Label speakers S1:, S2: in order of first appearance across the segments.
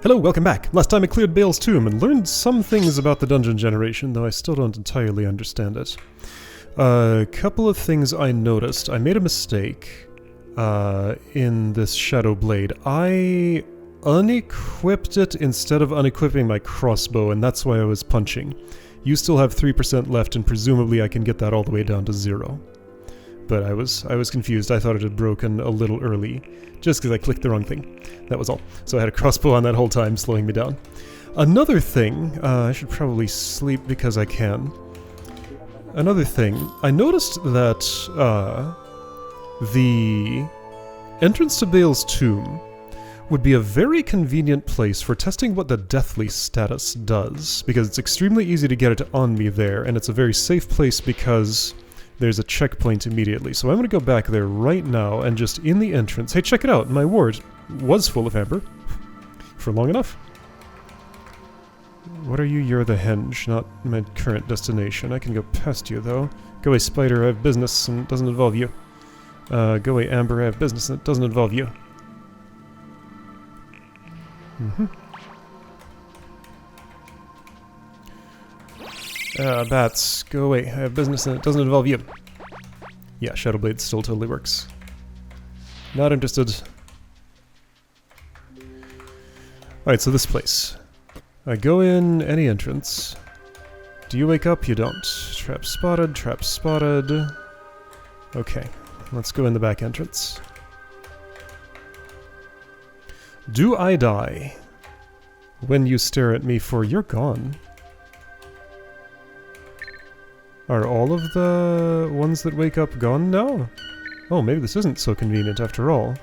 S1: Hello, welcome back. Last time I cleared Bale's tomb and learned some things about the dungeon generation, though I still don't entirely understand it. A couple of things I noticed. I made a mistake in this Shadow Blade. I unequipped it instead of unequipping my crossbow, and that's why I was punching. You still have 3% left, and presumably I can get that all the way down to 0. But I was confused. I thought it had broken a little early, just because I clicked the wrong thing. That was all. So I had a crossbow on that whole time, slowing me down. Another thing, I should probably sleep because I can. Another thing, I noticed that the entrance to Bale's tomb would be a very convenient place for testing what the Deathly status does, because it's extremely easy to get it on me there, and it's a very safe place because there's a checkpoint immediately. So I'm going to go back there right now and just in the entrance... Hey, check it out! My ward was full of amber. For long enough. What are you? You're the henge, not my current destination. I can go past you, though. Go away, spider, I have business and it doesn't involve you. Go away, amber, I have business and it doesn't involve you. Bats, go away. I have business and it doesn't involve you. Yeah, Shadow Blade still totally works. Not interested. Alright, so this place. I go in any entrance. Do you wake up? You don't. Trap spotted, trap spotted. Okay, let's go in the back entrance. Do I die when you stare at me for you're gone? Are all of the ones that wake up gone now? Oh, maybe this isn't so convenient after all.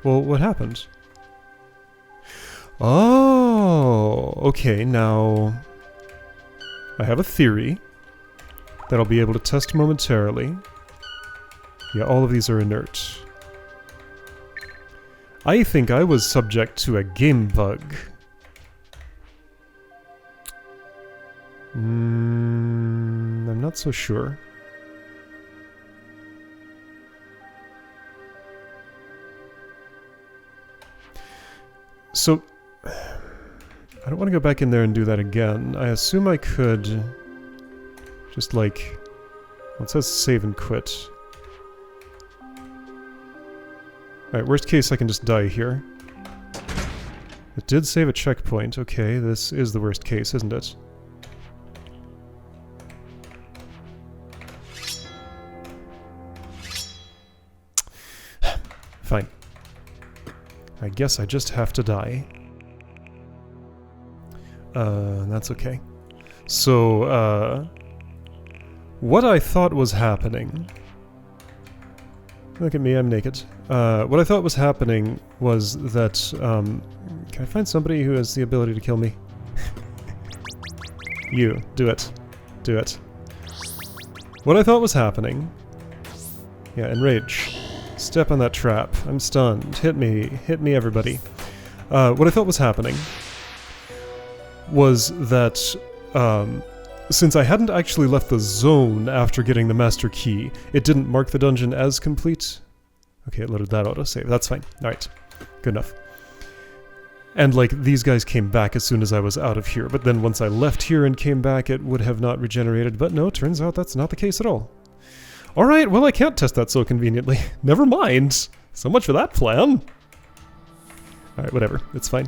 S1: Well, what happened? Oh, okay, now I have a theory that I'll be able to test momentarily. Yeah, all of these are inert. I think I was subject to a game bug. I'm not so sure. So, I don't want to go back in there and do that again. I assume I could just like... Well, it says save and quit. Alright, worst case I can just die here. It did save a checkpoint. Okay, this is the worst case, isn't it? Fine. I guess I just have to die. That's okay. So, what I thought was happening... Look at me, I'm naked. What I thought was happening was that, can I find somebody who has the ability to kill me? You, do it. Do it. What I thought was happening... Yeah, enrage. Step on that trap. I'm stunned. Hit me. Hit me, everybody. What I thought was happening was that, since I hadn't actually left the zone after getting the master key, it didn't mark the dungeon as complete. Okay, it loaded that autosave. That's fine. Alright. Good enough. And, like, these guys came back as soon as I was out of here, but then once I left here and came back, it would have not regenerated. But no, turns out that's not the case at all. Alright, well I can't test that so conveniently. Never mind. So much for that plan. Alright, whatever. It's fine.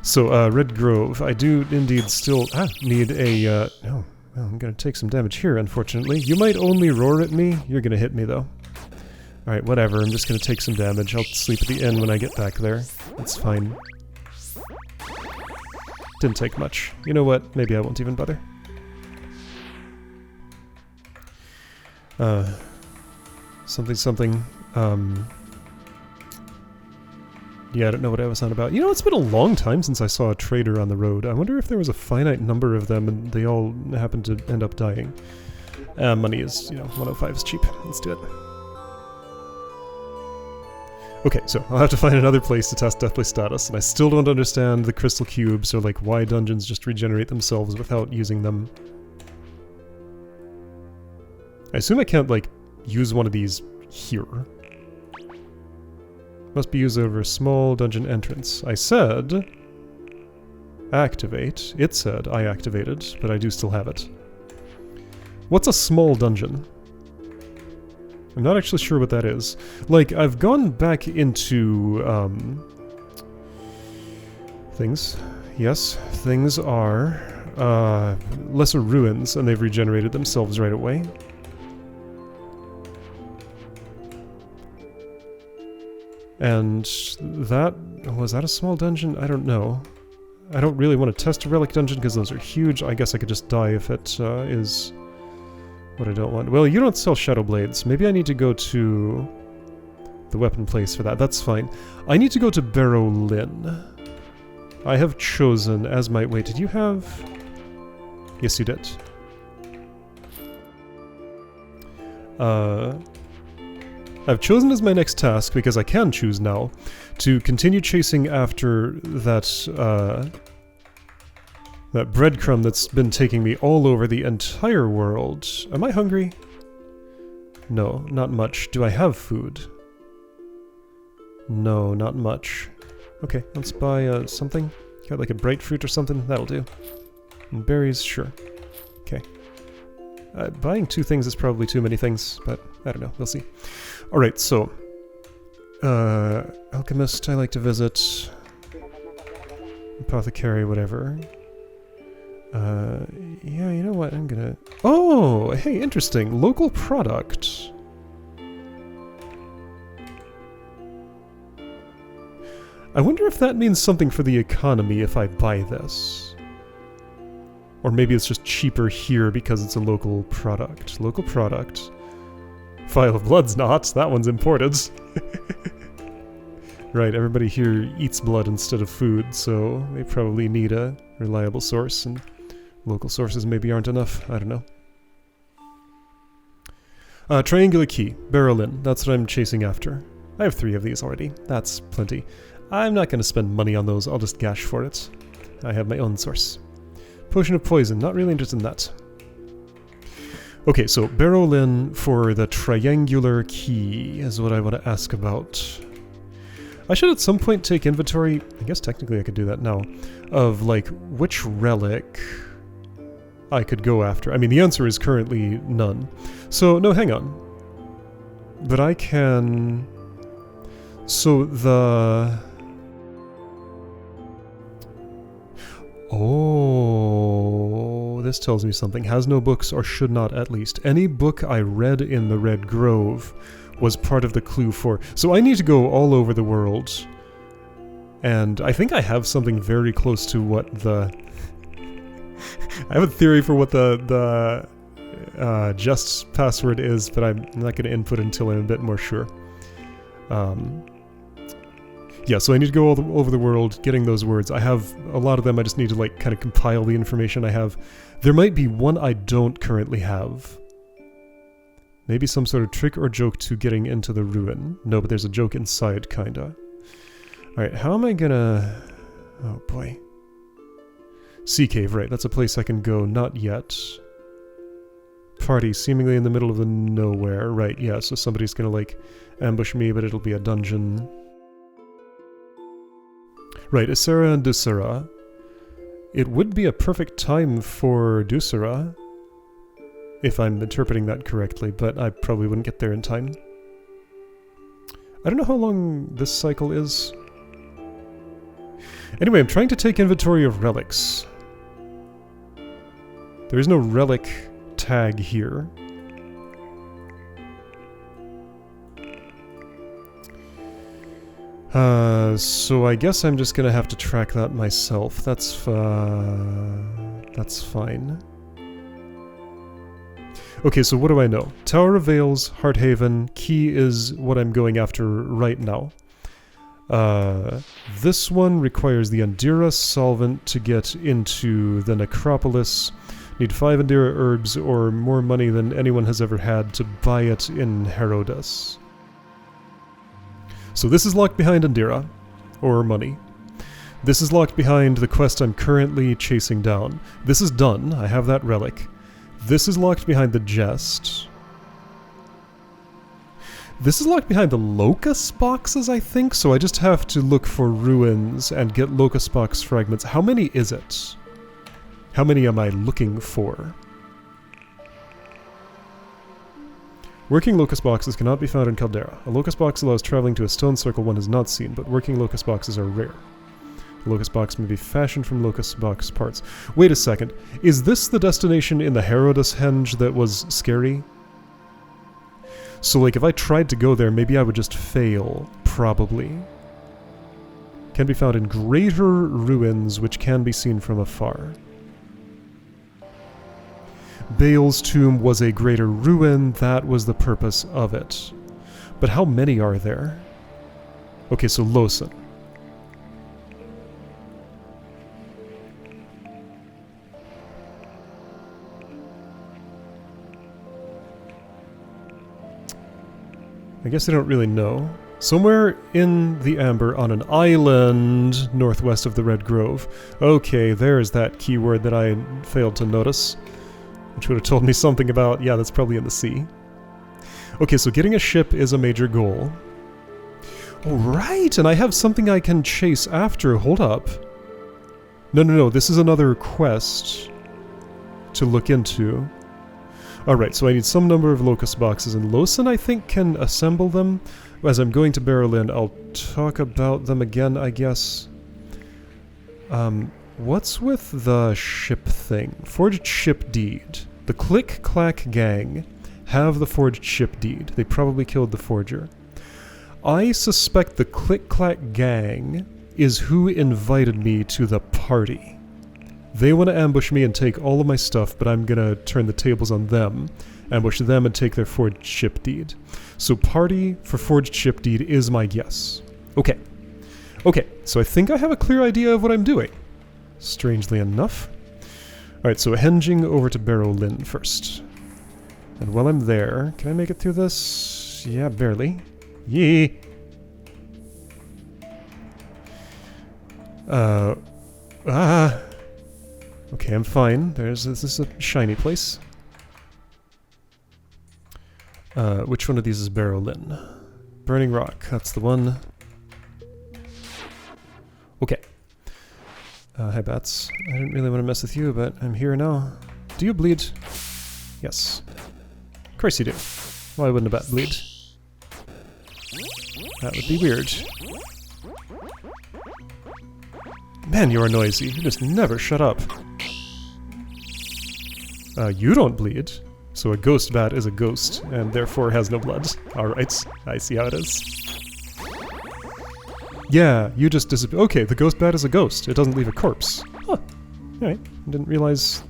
S1: So, Red Grove. I do indeed still need a, oh, well, I'm gonna take some damage here, unfortunately. You might only roar at me. You're gonna hit me, though. Alright, whatever. I'm just gonna take some damage. I'll sleep at the inn when I get back there. That's fine. Didn't take much. You know what? Maybe I won't even bother. Something, yeah, I don't know what I was on about. You know, it's been a long time since I saw a trader on the road. I wonder if there was a finite number of them and they all happened to end up dying. Money is, you know, 105 is cheap. Let's do it. Okay, so I'll have to find another place to test Deathly status, and I still don't understand the crystal cubes or, like, why dungeons just regenerate themselves without using them. I assume I can't, like, use one of these here. Must be used over a small dungeon entrance. I said activate. It said I activated, but I do still have it. What's a small dungeon? I'm not actually sure what that is. Like, I've gone back into, things. Yes, things are, lesser ruins, and they've regenerated themselves right away. And that... was that a small dungeon? I don't know. I don't really want to test a relic dungeon because those are huge. I guess I could just die if it is what I don't want. Well, you don't sell shadow blades. Maybe I need to go to the weapon place for that. That's fine. I need to go to Barrow Lynn. I have chosen as my... wait, did you have... yes, you did. I've chosen as my next task, because I can choose now, to continue chasing after that, that breadcrumb that's been taking me all over the entire world. Am I hungry? No, not much. Do I have food? No, not much. Okay, let's buy, something. Got like a bright fruit or something? That'll do. And berries, sure. Okay. Buying 2 things is probably too many things, but I don't know, we'll see. Alright, so... alchemist I like to visit. Apothecary, whatever. Yeah, you know what, I'm gonna... oh, hey, interesting! Local product! I wonder if that means something for the economy if I buy this. Or maybe it's just cheaper here because it's a local product. Local product. Vial of Blood's not. That one's imported. Right, everybody here eats blood instead of food, so they probably need a reliable source, and local sources maybe aren't enough. I don't know. Triangular key. Barrow Lynn. That's what I'm chasing after. I have 3 of these already. That's plenty. I'm not going to spend money on those. I'll just gash for it. I have my own source. Potion of poison. Not really interested in that. Okay, so Barrow Lynn for the triangular key is what I want to ask about. I should at some point take inventory, I guess technically I could do that now, of like which relic I could go after. I mean, the answer is currently none. So, no, hang on. But I can... so the... oh, this tells me something. Has no books, or should not at least. Any book I read in the Red Grove was part of the clue for... so I need to go all over the world. And I think I have something very close to what the... I have a theory for what the Just's password is, but I'm not going to input until I'm a bit more sure. Yeah, so I need to go all over the world getting those words. I have a lot of them. I just need to like kind of compile the information I have. There might be one I don't currently have. Maybe some sort of trick or joke to getting into the ruin. No, but there's a joke inside, kinda. Alright, how am I gonna... oh boy. Sea Cave, right, that's a place I can go. Not yet. Party, seemingly in the middle of the nowhere. Right, yeah, so somebody's gonna like ambush me, but it'll be a dungeon. Right, Isera and Dusera. It would be a perfect time for Dusera, if I'm interpreting that correctly, but I probably wouldn't get there in time. I don't know how long this cycle is. Anyway, I'm trying to take inventory of relics. There is no relic tag here. So I guess I'm just gonna have to track that myself. That's fine. Okay, so what do I know? Tower of Veils, Hearthaven, Key is what I'm going after right now. This one requires the Andira solvent to get into the Necropolis. Need 5 Andira herbs or more money than anyone has ever had to buy it in Herodus. So this is locked behind Andira, or money. This is locked behind the quest I'm currently chasing down. This is done, I have that relic. This is locked behind the Jest. This is locked behind the locust boxes, I think, so I just have to look for ruins and get locust box fragments. How many is it? How many am I looking for? Working locust boxes cannot be found in Caldera. A locust box allows traveling to a stone circle one has not seen, but working locust boxes are rare. A locust box may be fashioned from locust box parts. Wait a second. Is this the destination in the Herodus henge that was scary? So, like, if I tried to go there, maybe I would just fail. Probably. Can be found in greater ruins, which can be seen from afar. Baal's tomb was a greater ruin. That was the purpose of it. But how many are there? Okay, so Losen. I guess I don't really know. Somewhere in the Amber on an island northwest of the Red Grove. Okay, there's that keyword that I failed to notice. Which would have told me something about, yeah, that's probably in the sea. Okay, so getting a ship is a major goal. Oh, right, and I have something I can chase after. Hold up. No, this is another quest to look into. Alright, so I need some number of locust boxes, and Losen, I think, can assemble them. As I'm going to Berlin, I'll talk about them again, I guess. What's with the ship thing? Forged ship deed. The Click-Clack gang have the forged ship deed. They probably killed the forger. I suspect the Click-Clack gang is who invited me to the party. They want to ambush me and take all of my stuff, but I'm gonna turn the tables on them, ambush them and take their forged ship deed. So party for forged ship deed is my guess. Okay. Okay, so I think I have a clear idea of what I'm doing. Strangely enough. Alright, so henging over to Berlin first. And while I'm there, can I make it through this? Yeah, barely. Yee! Okay, I'm fine. This is a shiny place. Which one of these is Berlin? Burning Rock, that's the one. Okay. Hi Bats. I didn't really want to mess with you, but I'm here now. Do you bleed? Yes. Of course you do. Why wouldn't a bat bleed? That would be weird. Man, you are noisy. You just never shut up. You don't bleed. So a ghost bat is a ghost, and therefore has no blood. Alright, I see how it is. Yeah, you just disappear. Okay, the ghost bat is a ghost. It doesn't leave a corpse. Huh. Alright, didn't realize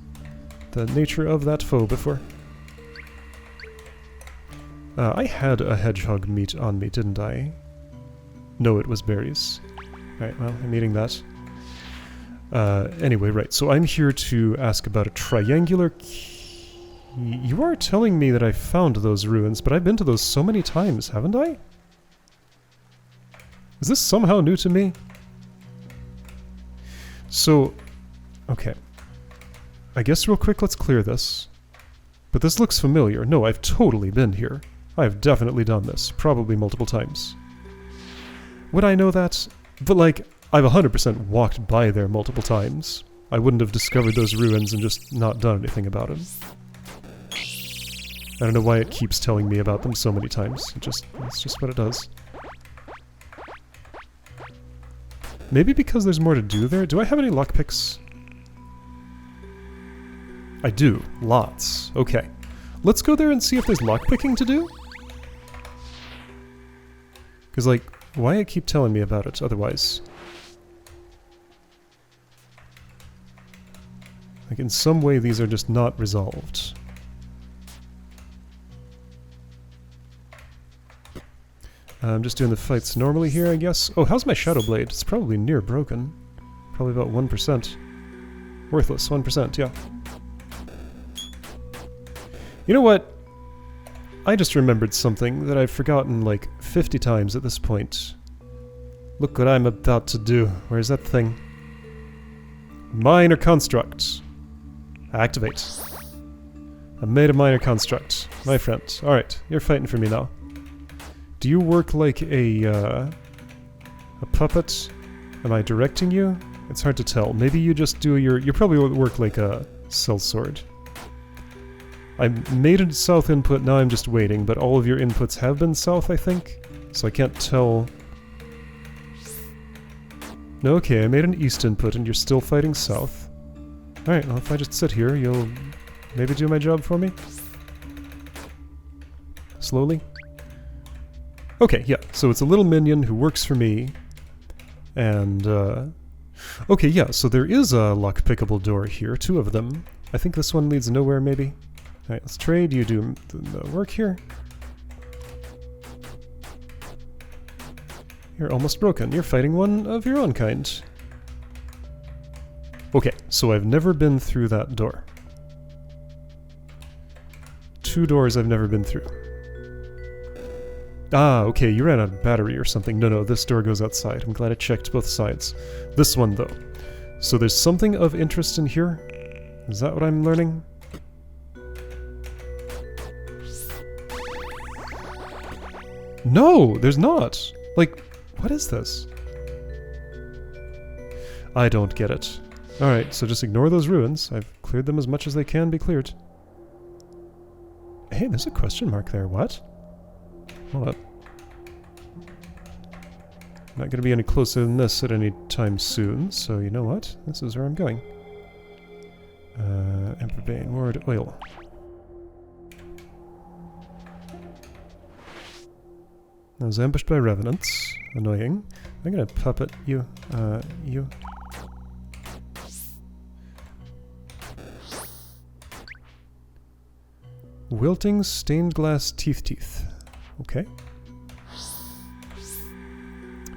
S1: the nature of that foe before. I had a hedgehog meat on me, didn't I? No, it was berries. Alright, well, I'm eating that. Anyway, right, so I'm here to ask about a triangular key. You are telling me that I found those ruins, but I've been to those so many times, haven't I? Is this somehow new to me? So, okay. I guess real quick, let's clear this. But this looks familiar. No, I've totally been here. I've definitely done this, probably multiple times. Would I know that? But like, I've 100% walked by there multiple times. I wouldn't have discovered those ruins and just not done anything about them. I don't know why it keeps telling me about them so many times. It's just what it does. Maybe because there's more to do there? Do I have any lockpicks? I do. Lots. Okay. Let's go there and see if there's lockpicking to do? Because, like, why it keep telling me about it otherwise? Like, in some way these are just not resolved. I'm just doing the fights normally here, I guess. Oh, how's my Shadow Blade? It's probably near broken. Probably about 1%. Worthless, 1%, yeah. You know what? I just remembered something that I've forgotten like 50 times at this point. Look what I'm about to do. Where's that thing? Minor construct. Activate. I made a minor construct. My friend. Alright, you're fighting for me now. Do you work like a puppet? Am I directing you? It's hard to tell. Maybe you just do your... You probably work like a sellsword. I made a south input, now I'm just waiting, but all of your inputs have been south, I think? So I can't tell... No, okay, I made an east input and you're still fighting south. Alright, well if I just sit here, you'll maybe do my job for me? Slowly? Okay, yeah, so it's a little minion who works for me, and, okay, yeah, so there is a lock-pickable door here, 2 of them. I think this one leads nowhere, maybe? Alright, let's trade, you do the work here. You're almost broken. You're fighting one of your own kind. Okay, so I've never been through that door. 2 doors I've never been through. Ah, okay, you ran out of battery or something. No, this door goes outside. I'm glad I checked both sides. This one, though. So there's something of interest in here? Is that what I'm learning? No, there's not! Like... What is this? I don't get it. Alright, so just ignore those ruins. I've cleared them as much as they can be cleared. Hey, there's a question mark there. What? Hold up. Not gonna be any closer than this at any time soon, so you know what? This is where I'm going. Emperor Bane, Ward, Oil. I was ambushed by revenants. Annoying. I'm gonna puppet you. You. Wilting stained glass teeth. Okay.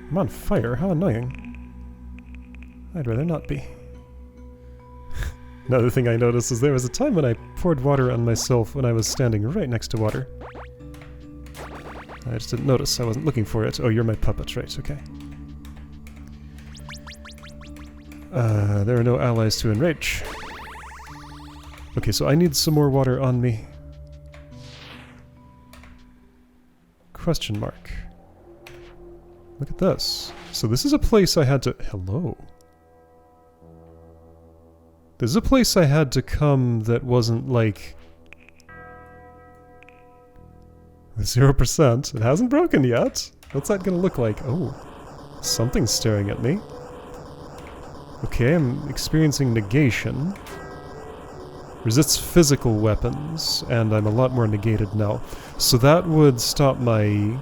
S1: I'm on fire. How annoying. I'd rather not be. Another thing I noticed is there was a time when I poured water on myself when I was standing right next to water. I just didn't notice. I wasn't looking for it. Oh, you're my puppet, right, okay. There are no allies to enrage. Okay, so I need some more water on me. Question mark. Look at this. So this is a place I had to... Hello? This is a place I had to come that wasn't like... 0%. It hasn't broken yet. What's that gonna look like? Oh. Something's staring at me. Okay, I'm experiencing negation. Resists physical weapons, and I'm a lot more negated now. So that would stop my...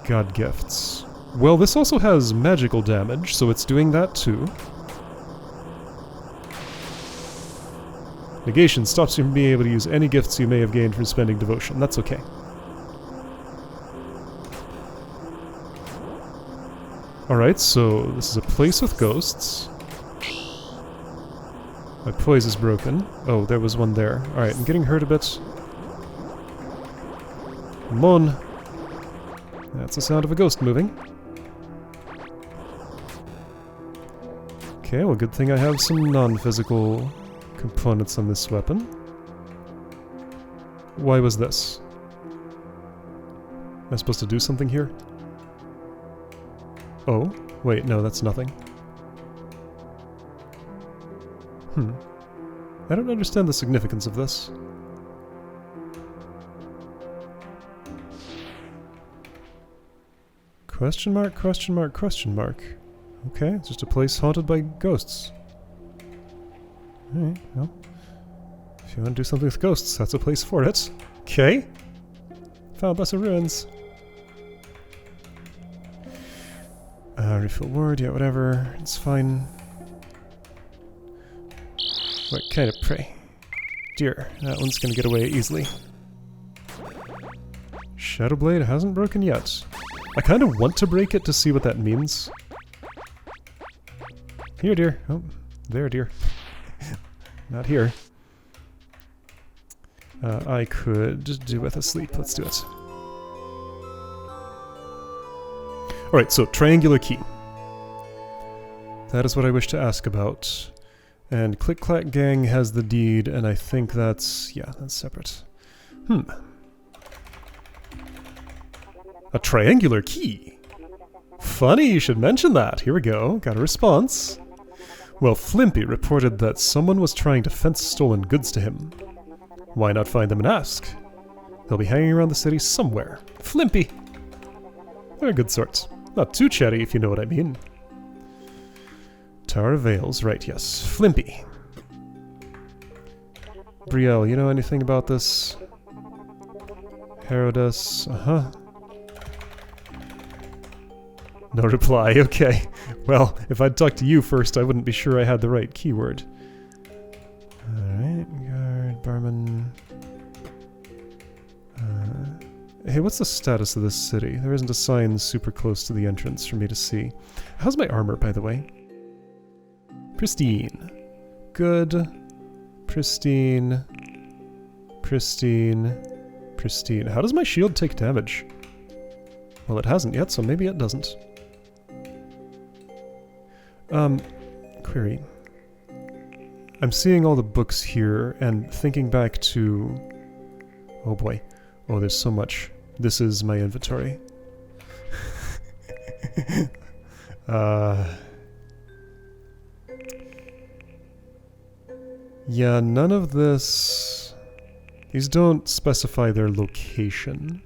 S1: God gifts. Well, this also has magical damage, so it's doing that too. Negation stops you from being able to use any gifts you may have gained from spending devotion. That's okay. Alright, so this is a place with ghosts. My poise is broken. Oh, there was one there. Alright, I'm getting hurt a bit. Come on. That's the sound of a ghost moving. Okay, well good thing I have some non-physical components on this weapon. Why was this? Am I supposed to do something here? Oh, wait, no, that's nothing. I don't understand the significance of this. Question mark, question mark, question mark. Okay, it's just a place haunted by ghosts. Alright, well. If you want to do something with ghosts, that's a place for it. Okay. Found lots of ruins. Refill word, yeah, whatever. It's fine. What kind of prey? Deer. That one's gonna get away easily. Shadowblade hasn't broken yet. I kind of want to break it to see what that means. Here, dear. Oh, there, dear. Not here. I could do with a sleep. Let's do it. Alright, so triangular key. That is what I wish to ask about. And Click Clack Gang has the deed, and I think that's... yeah, that's separate. A triangular key. Funny you should mention that. Here we go. Got a response. Well, Flimpy reported that someone was trying to fence stolen goods to him. Why not find them and ask? They'll be hanging around the city somewhere. Flimpy! They're good sorts. Not too chatty, if you know what I mean. Tower of Vales, right, yes. Flimpy. Brielle, you know anything about this? Herodus, uh-huh. No reply, okay. Well, if I'd talked to you first, I wouldn't be sure I had the right keyword. Alright, guard, barman... hey, what's the status of this city? There isn't a sign super close to the entrance for me to see. How's my armor, by the way? Pristine. Good. Pristine. Pristine. Pristine. How does my shield take damage? Well, it hasn't yet, so maybe it doesn't. Query. I'm seeing all the books here, and thinking back to... Oh boy. Oh, there's so much. This is my inventory. Yeah, none of this... These don't specify their location.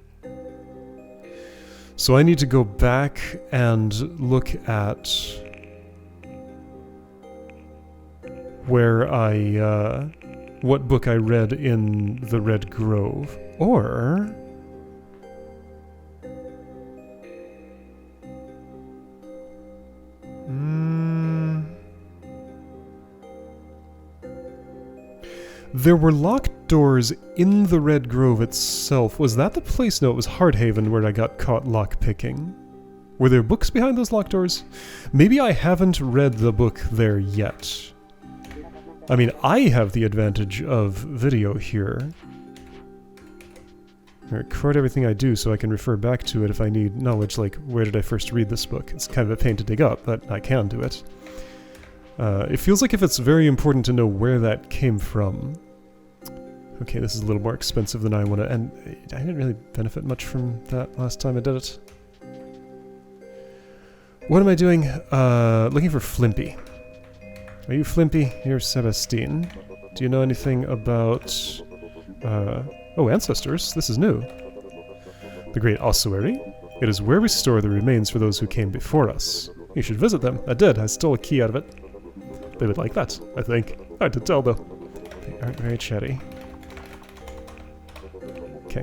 S1: So I need to go back and look at where I, what book I read in the Red Grove. Or... There were locked doors in the Red Grove itself. Was that the place? No, it was Hardhaven where I got caught lockpicking. Were there books behind those locked doors? Maybe I haven't read the book there yet. I mean, I have the advantage of video here. I record everything I do so I can refer back to it if I need knowledge, like where did I first read this book? It's kind of a pain to dig up, but I can do it. It feels like if it's very important to know where that came from. Okay, this is a little more expensive than I want to, and I didn't really benefit much from that last time I did it. What am I doing? Looking for Flimpy. Are you Flimpy? You're Sebastine. Do you know anything about... oh, ancestors. This is new. The Great Ossuary. It is where we store the remains for those who came before us. You should visit them. I did. I stole a key out of it. They would like that, I think. Hard to tell, though. They aren't very chatty. Okay.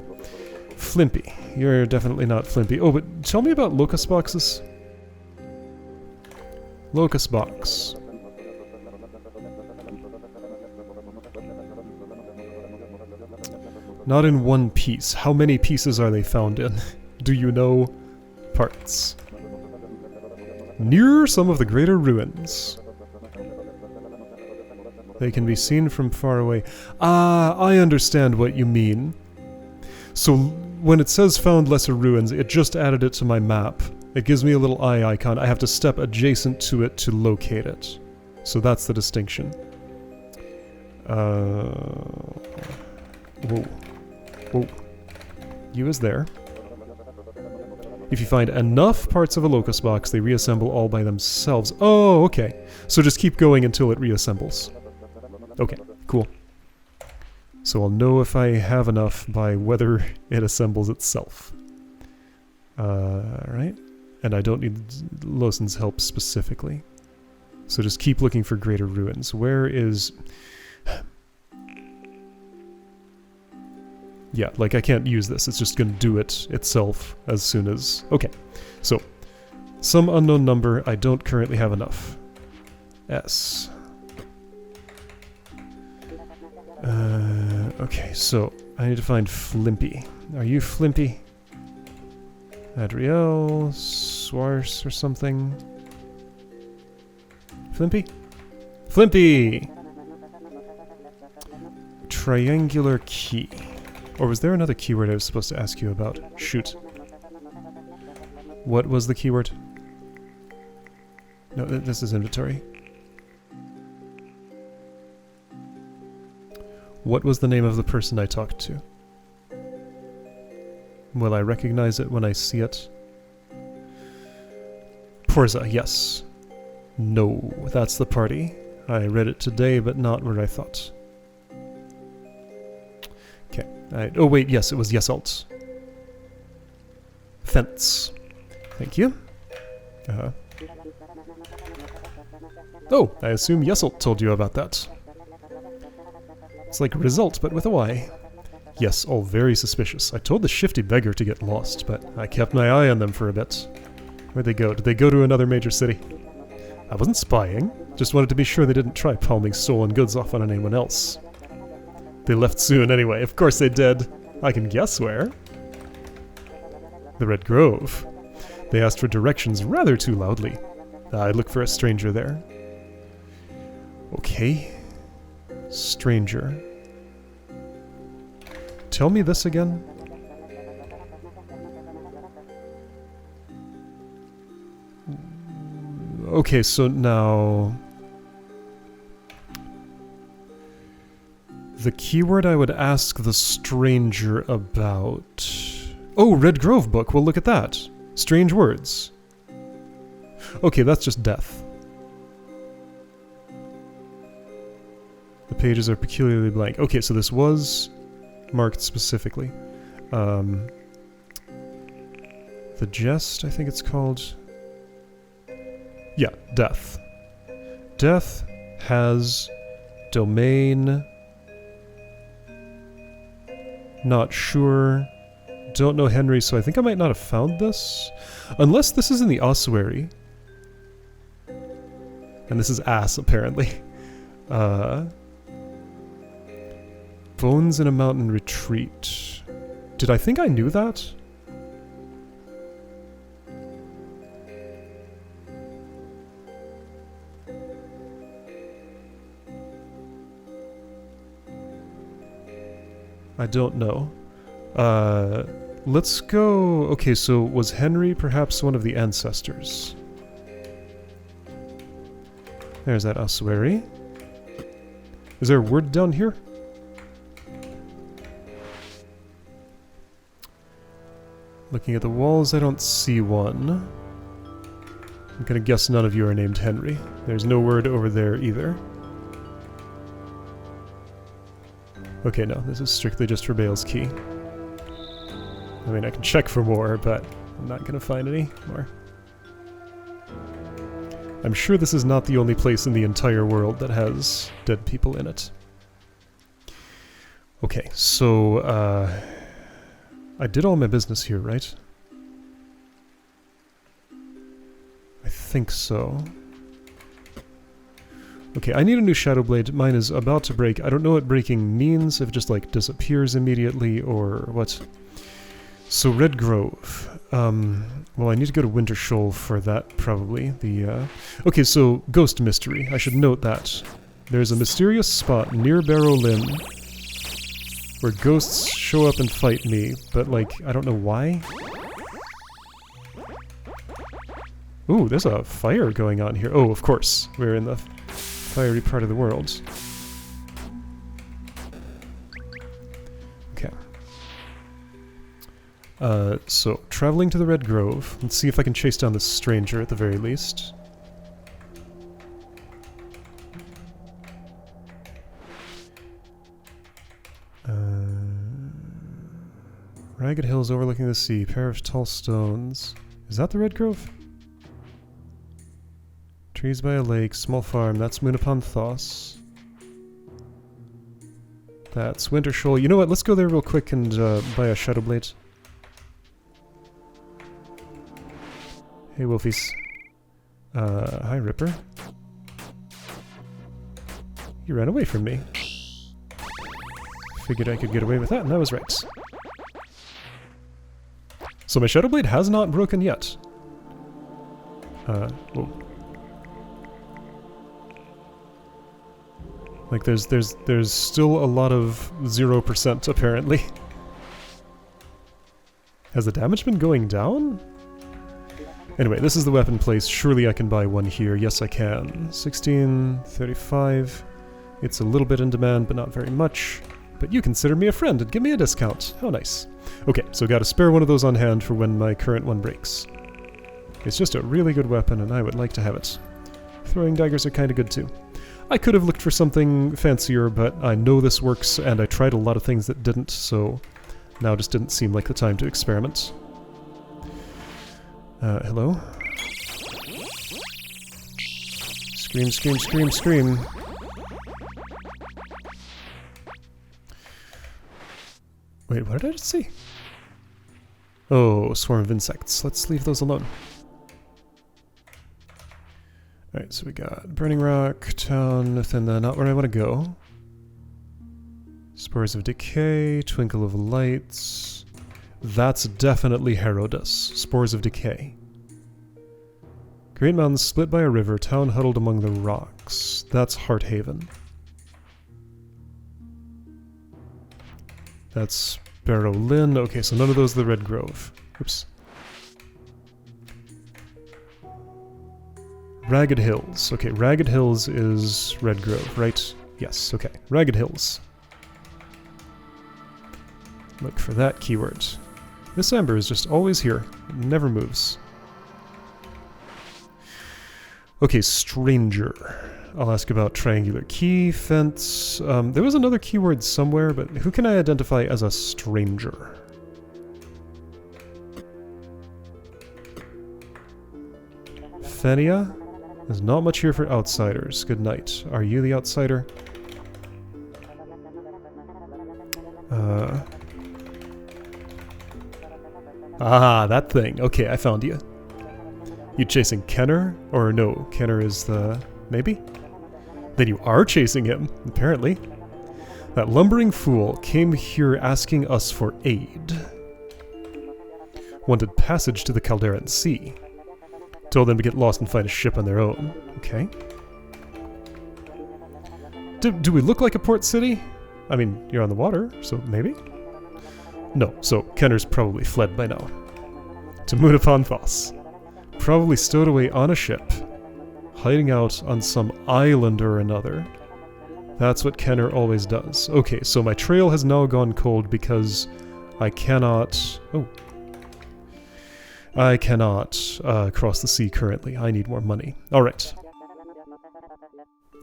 S1: Flimpy. You're definitely not Flimpy. Oh, but tell me about locust boxes. Locust box. Not in one piece. How many pieces are they found in? Do you know? Parts. Near some of the greater ruins. They can be seen from far away. Ah, I understand what you mean. So when it says found lesser ruins, it just added it to my map. It gives me a little eye icon. I have to step adjacent to it to locate it. So that's the distinction. Whoa. Whoa. You is there. If you find enough parts of a locust box, they reassemble all by themselves. Oh, okay. So just keep going until it reassembles. Okay, cool. So I'll know if I have enough by whether it assembles itself. Right? And I don't need Lawson's help specifically. So just keep looking for greater ruins. Where is... Yeah, like I can't use this. It's just going to do it itself as soon as... Okay, so some unknown number. I don't currently have enough. S. Okay, so I need to find Flimpy. Are you Flimpy? Adriel, Swars or something? Flimpy? Flimpy! Triangular key. Or was there another keyword I was supposed to ask you about? Shoot. What was the keyword? No, this is inventory. What was the name of the person I talked to? Will I recognize it when I see it? Porza, yes. No, that's the party. I read it today, but not where I thought. Okay. Oh wait, yes, it was Yesalt. Fence. Thank you. Oh, I assume Yesalt told you about that. It's like result, but with a Y. Yes, all very suspicious. I told the shifty beggar to get lost, but I kept my eye on them for a bit. Where'd they go? Did they go to another major city? I wasn't spying. Just wanted to be sure they didn't try palming stolen goods off on anyone else. They left soon anyway. Of course they did. I can guess where. The Red Grove. They asked for directions rather too loudly. I look for a stranger there. Okay. Stranger. Tell me this again. Okay, so now... the keyword I would ask the stranger about... Oh, Red Grove book, well look at that. Strange words. Okay, that's just death. The pages are peculiarly blank. Okay, so this was marked specifically. The Jest, I think it's called. Yeah, death. Death has domain. Not sure. Don't know Henry, so I think I might not have found this. Unless this is in the ossuary. And this is ass, apparently. Bones in a mountain retreat. Did I think I knew that? I don't know. Let's go... Okay, so was Henry perhaps one of the ancestors? There's that ossuary. Is there a word down here? Looking at the walls, I don't see one. I'm gonna guess none of you are named Henry. There's no word over there either. Okay, no, this is strictly just for Bale's key. I mean, I can check for more, but I'm not gonna find any more. I'm sure this is not the only place in the entire world that has dead people in it. Okay, so, I did all my business here, right? I think so. Okay, I need a new Shadow Blade. Mine is about to break. I don't know what breaking means, if it just, like, disappears immediately, or what. So, Red Grove. Well, I need to go to Winter Shoal for that, probably. Okay, so, Ghost Mystery. I should note that. There's a mysterious spot near Barrow Lynn where ghosts show up and fight me, but, like, I don't know why. Ooh, there's a fire going on here. Oh, of course. We're in the fiery part of the world. Okay. So, traveling to the Red Grove. Let's see if I can chase down this stranger at the very least. Ragged hills overlooking the sea. Pair of tall stones. Is that the Red Grove? Trees by a lake. Small farm. That's Moon upon Thos. That's Winter Shoal. You know what? Let's go there real quick and buy a Shadow Blade. Hey, Wolfies. Hi, Ripper. You ran away from me. Figured I could get away with that, and I was right. So my Shadow Blade has not broken yet. Whoa. Like there's still a lot of 0% apparently. Has the damage been going down? Anyway, this is the weapon place. Surely I can buy one here. Yes, I can. 1635. It's a little bit in demand, but not very much. But you consider me a friend and give me a discount. How nice. Okay, so got a spare one of those on hand for when my current one breaks. It's just a really good weapon, and I would like to have it. Throwing daggers are kind of good too. I could have looked for something fancier, but I know this works, and I tried a lot of things that didn't, so now just didn't seem like the time to experiment. Hello? Scream, scream, scream, scream. Wait, what did I just see? Oh, a swarm of insects. Let's leave those alone. Alright, so we got Burning Rock, Town, then not where I want to go. Spores of Decay, Twinkle of Lights. That's definitely Herodus. Spores of Decay. Great mountains split by a river, town huddled among the rocks. That's Hearthaven. That's Barrow Lynn. Okay, so none of those are the Red Grove. Oops. Ragged Hills. Okay, Ragged Hills is Red Grove, right? Yes, okay. Ragged Hills. Look for that keyword. This amber is just always here. It never moves. Okay, stranger. I'll ask about triangular key, fence. There was another keyword somewhere, but who can I identify as a stranger? Fenia? There's not much here for outsiders. Good night. Are you the outsider? Ah, that thing. Okay, I found you. You chasing Kenner? Or no, Kenner is the... maybe? Then you are chasing him, apparently. That lumbering fool came here asking us for aid. Wanted passage to the Calderan Sea. Told them to get lost and find a ship on their own. Okay. Do we look like a port city? I mean, you're on the water, so maybe? No, so Kenner's probably fled by now. To Moon upon Thos. Probably stowed away on a ship. Hiding out on some island or another. That's what Kenner always does. Okay, so my trail has now gone cold because I cannot... oh. I cannot cross the sea currently. I need more money. Alright.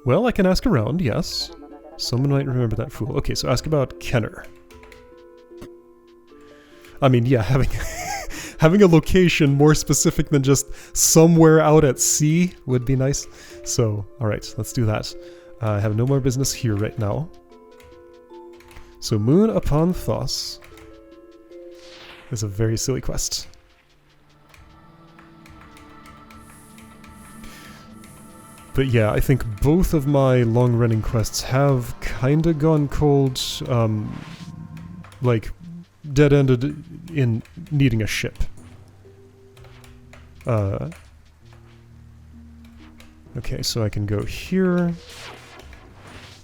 S1: Well, I can ask around, yes. Someone might remember that fool. Okay, so ask about Kenner. I mean, yeah, having a location more specific than just somewhere out at sea would be nice. So, alright, let's do that. I have no more business here right now. So, Moon upon Thos is a very silly quest. But yeah, I think both of my long-running quests have kinda gone cold, like, dead-ended in needing a ship. Okay, so I can go here,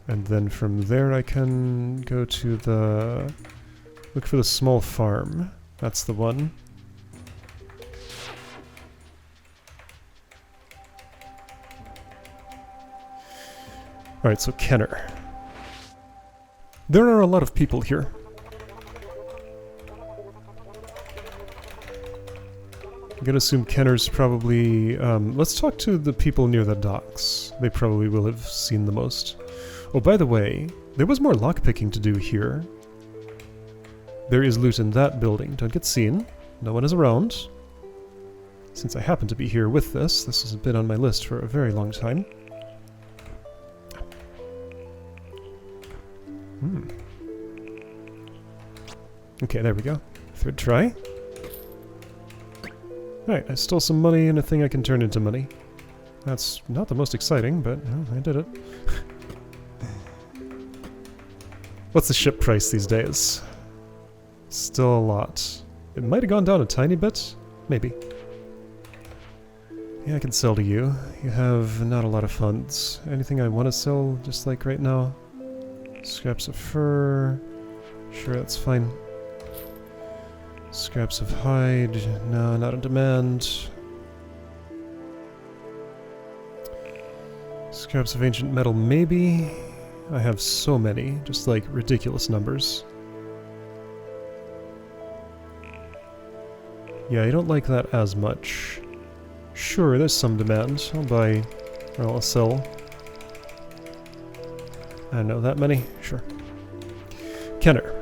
S1: and then from there I can go to the... look for the small farm. That's the one. Alright, so Kenner. There are a lot of people here. I'm gonna assume Kenner's probably... let's talk to the people near the docks. They probably will have seen the most. Oh, by the way, there was more lockpicking to do here. There is loot in that building. Don't get seen. No one is around. Since I happen to be here with this has been on my list for a very long time. Okay, there we go. Third try. Alright, I stole some money and a thing I can turn into money. That's not the most exciting, but I did it. What's the ship price these days? Still a lot. It might have gone down a tiny bit. Maybe. Yeah, I can sell to you. You have not a lot of funds. Anything I want to sell, just like right now? Scraps of fur. Sure, that's fine. Scraps of hide. No, not in demand. Scraps of ancient metal, maybe? I have so many, just like ridiculous numbers. Yeah, I don't like that as much. Sure, there's some demand. I'll buy... Well, I'll sell. I don't know, that many? Sure. Kenner.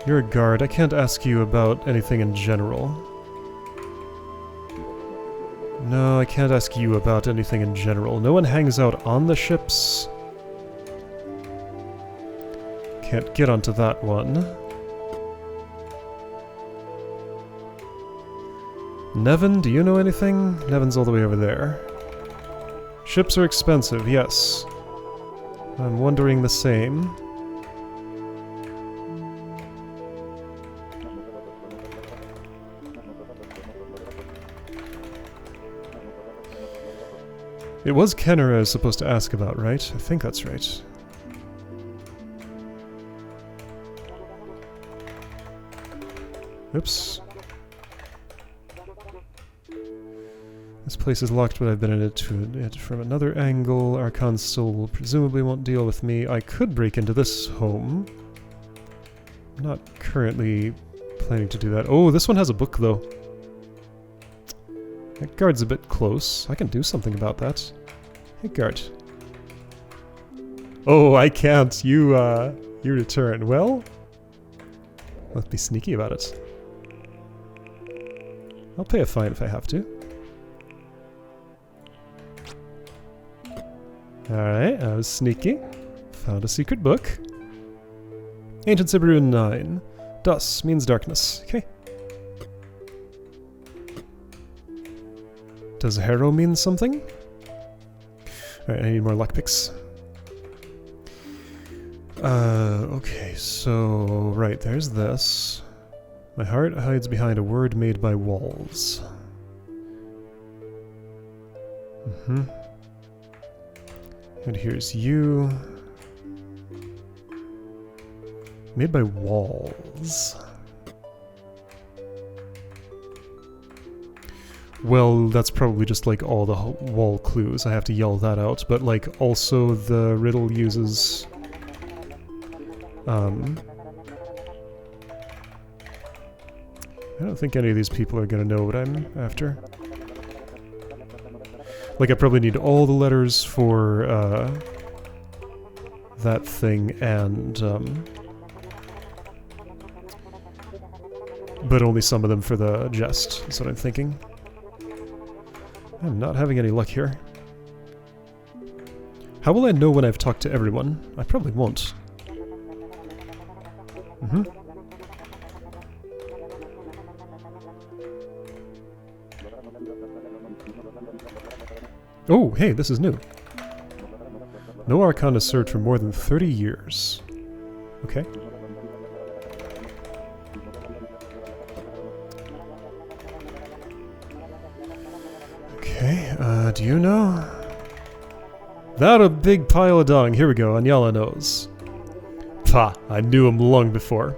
S1: You're a guard. I can't ask you about anything in general. No, I can't ask you about anything in general. No one hangs out on the ships. Can't get onto that one. Nevin, do you know anything? Nevin's all the way over there. Ships are expensive, yes. I'm wondering the same. It was Kenner I was supposed to ask about, right? I think that's right. Oops. This place is locked, but I've been in it from another angle. Archon's soul presumably won't deal with me. I could break into this home. I'm not currently planning to do that. Oh, this one has a book, though. That guard's a bit close. I can do something about that. Hey, guard. Oh, I can't. You return. Well, let's be sneaky about it. I'll pay a fine if I have to. Alright, I was sneaky. Found a secret book. Ancient Sibiru 9. Dus means darkness. Okay. Does Harrow mean something? Alright, I need more lockpicks. Okay, so... Right, there's this. My heart hides behind a word made by walls. And here's you. Made by walls. Well, that's probably just like all the wall clues. I have to yell that out. But like also the riddle uses... I don't think any of these people are gonna know what I'm after. Like, I probably need all the letters for, that thing, and, but only some of them for the jest, is what I'm thinking. I'm not having any luck here. How will I know when I've talked to everyone? I probably won't. Oh, hey, this is new. No Archon has served for more than 30 years. Okay. Okay, do you know? That a big pile of dung. Here we go, Anyala knows. Pah, I knew him long before.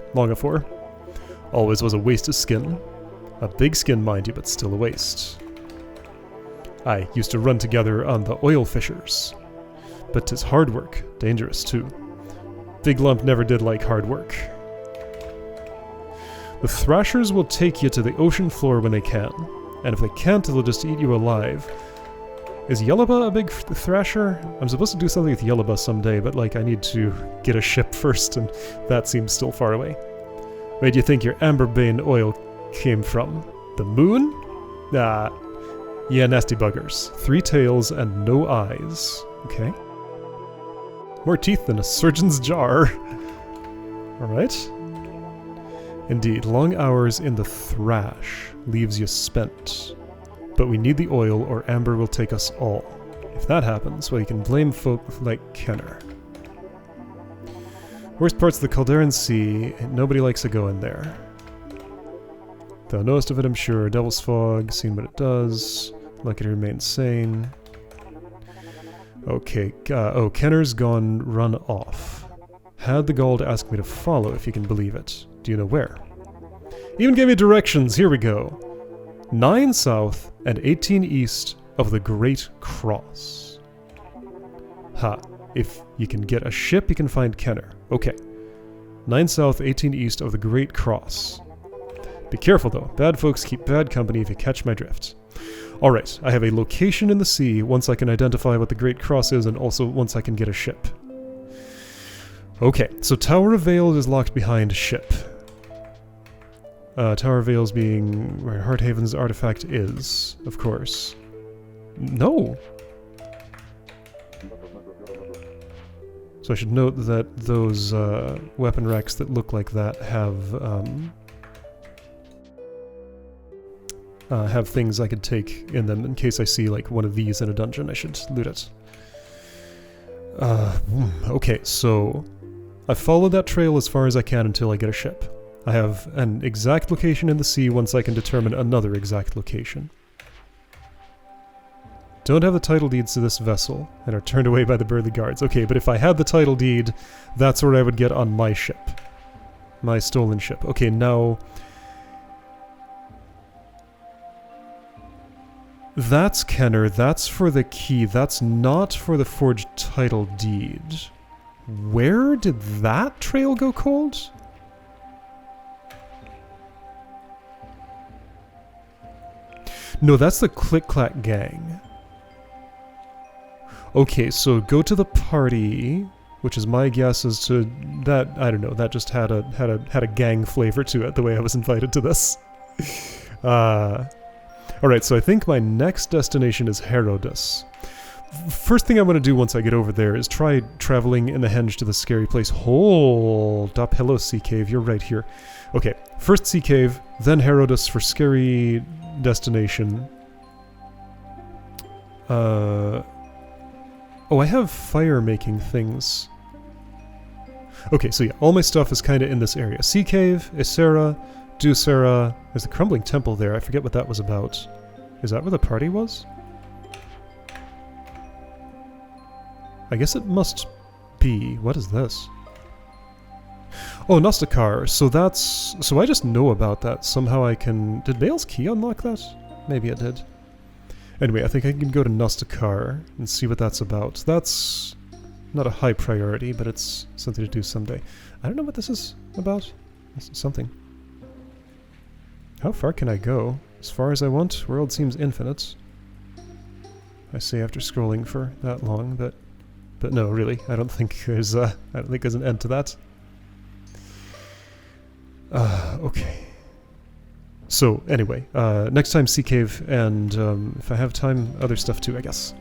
S1: Always was a waste of skin. A big skin, mind you, but still a waste. I used to run together on the oil fishers. But 'tis hard work, dangerous too. Big Lump never did like hard work. The Thrashers will take you to the ocean floor when they can, and if they can't, they'll just eat you alive. Is Yellowba a big Thrasher? I'm supposed to do something with Yellowba someday, but like I need to get a ship first, and that seems still far away. Where do you think your Amberbane oil came from? The moon? Ah. Yeah, nasty buggers. 3 tails and no eyes. Okay. More teeth than a surgeon's jar. Alright. Indeed, long hours in the thrash leaves you spent. But we need the oil or Amber will take us all. If that happens, well, you can blame folk like Kenner. Worst parts of the Calderan Sea, nobody likes to go in there. Thou knowest of it, I'm sure. Devil's Fog, seen what it does. Lucky to remain sane. Okay, oh, Kenner's gone run off. Had the gall to ask me to follow, if you can believe it. Do you know where? Even gave me directions, here we go. 9 south and 18 east of the Great Cross. Ha, if you can get a ship, you can find Kenner. Okay. 9 south, 18 east of the Great Cross. Be careful though. Bad folks keep bad company if you catch my drift. Alright, I have a location in the sea once I can identify what the Great Cross is and also once I can get a ship. Okay, so Tower of Vales is locked behind ship. Tower of Vales being where Hearthaven's artifact is, of course. No! So I should note that those weapon racks that look like that have things I could take in them in case I see like one of these in a dungeon. I should loot it. Okay, so I followed that trail as far as I can until I get a ship. I have an exact location in the sea once I can determine another exact location. Don't have the title deeds to this vessel, and are turned away by the burly guards. Okay, but if I had the title deed, that's what I would get on my ship. My stolen ship. Okay, now... That's Kenner, that's for the key, that's not for the forged title deed. Where did that trail go cold? No, that's the Click-Clack Gang. Okay, so go to the party, which is my guess as to that. I don't know. That just had a gang flavor to it. The way I was invited to this. All right, so I think my next destination is Herodus. First thing I want to do once I get over there is try traveling in the henge to the scary place. Hold up, hello Sea Cave. You're right here. Okay, first Sea Cave, then Herodus for scary destination. Oh, I have fire-making things. Okay, so yeah, all my stuff is kind of in this area. Sea Cave, Isera, Ducera. There's a crumbling temple there. I forget what that was about. Is that where the party was? I guess it must be. What is this? Oh, Nostakar. So that's... So I just know about that. Somehow I can... Did Bale's Key unlock that? Maybe it did. Anyway, I think I can go to Nostakar and see what that's about. That's not a high priority, but it's something to do someday. I don't know what this is about. This is something. How far can I go? As far as I want. World seems infinite. I say after scrolling for that long, but no, really, I don't think there's an end to that. Okay. So anyway, next time Sea Cave, and if I have time, other stuff too, I guess.